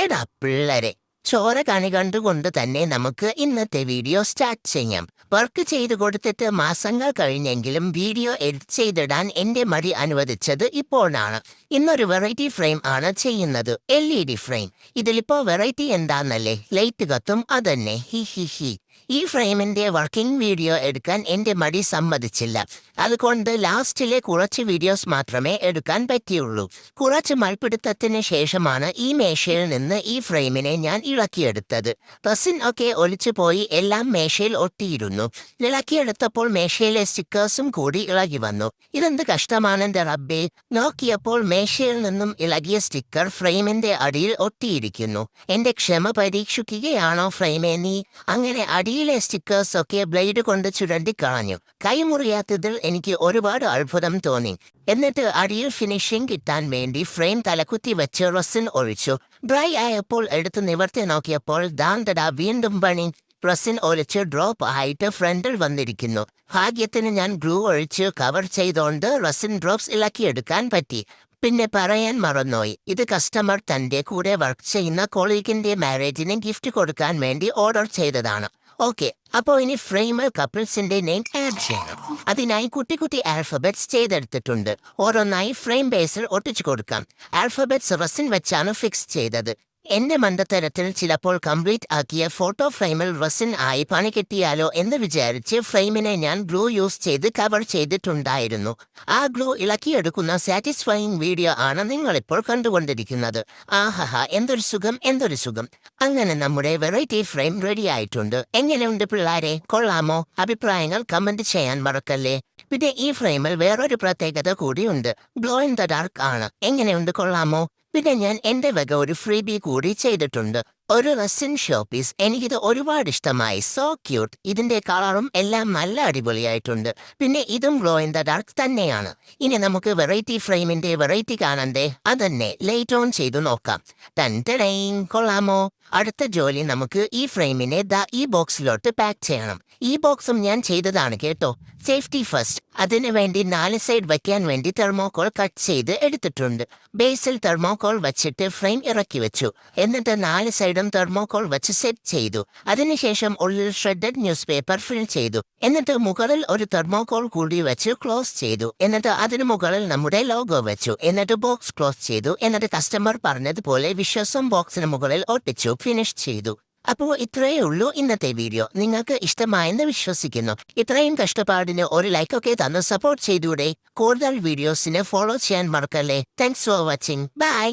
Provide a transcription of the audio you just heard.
എടാ പിള്ളേരെ, ചോര കണി കണ്ടുകൊണ്ട് തന്നെ നമുക്ക് ഇന്നത്തെ വീഡിയോ സ്റ്റാർട്ട് ചെയ്യാം. വർക്ക് ചെയ്തു കൊടുത്തിട്ട് മാസങ്ങൾ കഴിഞ്ഞെങ്കിലും വീഡിയോ എഡിറ്റ് ചെയ്തിടാൻ എന്റെ മടി അനുവദിച്ചത് ഇപ്പോഴാണ്. ഇന്നൊരു വെറൈറ്റി ഫ്രെയിം ആണ് ചെയ്യുന്നത്, LED ഫ്രെയിം. ഇതിലിപ്പോ വെറൈറ്റി എന്താന്നല്ലേ, ലൈറ്റ് കത്തും, അതന്നെ. He he he. ഈ ഫ്രെയിമിന്റെ വർക്കിംഗ് വീഡിയോ എടുക്കാൻ എന്റെ മടി സമ്മതിച്ചില്ല. അതുകൊണ്ട് ലാസ്റ്റിലെ കുറച്ച് വീഡിയോസ് മാത്രമേ എടുക്കാൻ പറ്റിയുള്ളൂ. കുറച്ച് മൽപ്പിടുത്തത്തിന് ശേഷമാണ് ഈ മേശയിൽ നിന്ന് ഈ ഫ്രെയിമിനെ ഞാൻ ഇളക്കിയെടുത്തത്. റസിൻ ഒക്കെ ഒലിച്ചു പോയി എല്ലാം മേശയിൽ ഒട്ടിയിരുന്നു. ഇളക്കിയെടുത്തപ്പോൾ മേശയിലെ സ്റ്റിക്കേഴ്സും കൂടി ഇളകി വന്നു. ഇതെന്ത് കഷ്ടമാണെന്റെ റബ്ബേ. നോക്കിയപ്പോൾ മേശയിൽ നിന്നും ഇളകിയ സ്റ്റിക്കർ ഫ്രെയിമിന്റെ അടിയിൽ ഒട്ടിയിരിക്കുന്നു. എന്റെ ക്ഷമ പരീക്ഷിക്കുകയാണോ ഫ്രെയിമേ നീ? അങ്ങനെ അടിയിലെ സ്റ്റിക്കേഴ്സ് ഒക്കെ ബ്ലേഡ് കൊണ്ട് ചുരണ്ടിക്കളഞ്ഞു. കൈമുറിയാത്തതിൽ എനിക്ക് ഒരുപാട് അത്ഭുതം തോന്നി. എന്നിട്ട് അടിയിൽ ഫിനിഷിംഗ് കിട്ടാൻ വേണ്ടി ഫ്രെയിം തലകുത്തി വെച്ച് റസിൻ ഒഴിച്ചു. ഡ്രൈ ആയപ്പോൾ എടുത്ത് നിവർത്തി നോക്കിയപ്പോൾ ദാന്തടാ വീണ്ടും പണി. റസിൻ ഒലിച്ച് ഡ്രോപ്പ് ആയിട്ട് ഫ്രണ്ടിൽ വന്നിരിക്കുന്നു. ഭാഗ്യത്തിന് ഞാൻ ഗ്ലൂ ഒഴിച്ച് കവർ ചെയ്തോണ്ട് റസിൻ ഡ്രോപ്സ് ഇളക്കിയെടുക്കാൻ പറ്റി. പിന്നെ പറയാൻ മറന്നുപോയി, ഇത് കസ്റ്റമർ തന്റെ കൂടെ വർക്ക് ചെയ്യുന്ന കൊളീഗിന്റെ മാരേജിന് ഗിഫ്റ്റ് കൊടുക്കാൻ വേണ്ടി ഓർഡർ ചെയ്തതാണ്. ഓക്കെ, അപ്പോൾ ഇനി ഫ്രെയിമിൽ കപ്പിൾസിന്റെ നെയിം ആഡ് ചെയ്യണം. അതിനായി കുട്ടി കുട്ടി ആൽഫബറ്റ്സ് ചെയ്തെടുത്തിട്ടുണ്ട്. ഓരോന്നായി ഫ്രെയിം ബേസിൽ ഒട്ടിച്ചു കൊടുക്കാം. ആൽഫബറ്റ്സ് റസിൻ വെച്ചാണ് ഫിക്സ് ചെയ്തത്. എന്റെ മണ്ടത്തരത്തിൽ ചിലപ്പോൾ കംപ്ലീറ്റ് ആക്കിയ ഫോട്ടോ ഫ്രെയിമിൽ റസിൻ ആയി പണി കിട്ടിയാലോ എന്ന് വിചാരിച്ച് ഫ്രെയിമിനെ ഞാൻ ഗ്ലൂ യൂസ് ചെയ്ത് കവർ ചെയ്തിട്ടുണ്ടായിരുന്നു. ആ ഗ്ലൂ ഇളക്കിയെടുക്കുന്ന സാറ്റിസ്ഫൈയിങ് വീഡിയോ ആണ് നിങ്ങളിപ്പോൾ കണ്ടുകൊണ്ടിരിക്കുന്നത്. ആഹഹ, എന്തൊരു സുഖം, എന്തൊരു സുഖം. അങ്ങനെ നമ്മുടെ വെറൈറ്റി ഫ്രെയിം റെഡി ആയിട്ടുണ്ട്. എങ്ങനെയുണ്ട് പിള്ളേരെ, കൊള്ളാമോ? അഭിപ്രായങ്ങൾ കമന്റ് ചെയ്യാൻ മറക്കല്ലേ. പിന്നെ ഈ ഫ്രെയിമിൽ വേറൊരു പ്രത്യേകത കൂടിയുണ്ട്, ഗ്ലോ ഇൻ ദ ഡാർക്ക് ആണ്. എങ്ങനെയുണ്ട്, കൊള്ളാമോ? പിന്നെ ഞാൻ എന്റെ വക ഒരു ഫ്രീബി കൂടി ചെയ്തിട്ടുണ്ട്, ഒരു റസിൻ ഷോപ്പീസ്. എനിക്കിത് ഒരുപാട് ഇഷ്ടമായി. So cute. ഇതിന്റെ കളറും എല്ലാം നല്ല അടിപൊളിയായിട്ടുണ്ട്. പിന്നെ ഇതും ഗ്ലോ ഇൻ ദ ഡാർക്ക് തന്നെയാണ്. ഇനി നമുക്ക് വെറൈറ്റി ഫ്രെയിമിന്റെ വെറൈറ്റി കാണണ്ടേ? അതന്നെ, ലൈറ്റ് ഓൺ ചെയ്തു നോക്കാം. ടൻ, കൊള്ളാമോ? അടുത്ത ജോലി നമുക്ക് ഈ ഫ്രെയിമിനെ ഈ ബോക്സിലോട്ട് പാക്ക് ചെയ്യണം. ഈ ബോക്സും ഞാൻ ചെയ്തതാണ് കേട്ടോ. Safety first. അതിനു വേണ്ടി 4 സൈഡ് വയ്ക്കാൻ വേണ്ടി തെർമോകോൾ കട്ട് ചെയ്ത് എടുത്തിട്ടുണ്ട്. ബേസിൽ തെർമോകോൾ വച്ചിട്ട് ഫ്രെയിം ഇറക്കി വെച്ചു. എന്നിട്ട് 4 സൈഡും തെർമോകോൾ വെച്ച് സെറ്റ് ചെയ്തു. അതിനുശേഷം ഉള്ളിൽ ഷ്രെഡഡ് ന്യൂസ് പേപ്പർ ഫിൽ ചെയ്തു. എന്നിട്ട് മുകളിൽ ഒരു തെർമോകോൾ കൂടി വെച്ച് ക്ലോസ് ചെയ്തു. എന്നിട്ട് അതിനു മുകളിൽ നമ്മുടെ ലോഗോ വെച്ചു. എന്നിട്ട് ബോക്സ് ക്ലോസ് ചെയ്തു. എന്നിട്ട് കസ്റ്റമർ പറഞ്ഞതുപോലെ വിശ്വാസം ബോക്സിന് മുകളിൽ ഒട്ടിച്ചു ഫിനിഷ് ചെയ്തു. അപ്പോൾ ഇത്രയേ ഉള്ളൂ ഇന്നത്തെ വീഡിയോ. നിങ്ങൾക്ക് ഇഷ്ടമായെന്ന് വിശ്വസിക്കുന്നു. ഇത്രയും കഷ്ടപ്പാടിന് ഒരു ലൈക്കൊക്കെ തന്ന് സപ്പോർട്ട് ചെയ്തൂടെ? കൂടുതൽ വീഡിയോസിനെ ഫോളോ ചെയ്യാൻ മറക്കല്ലേ. Thanks for watching. ബൈ.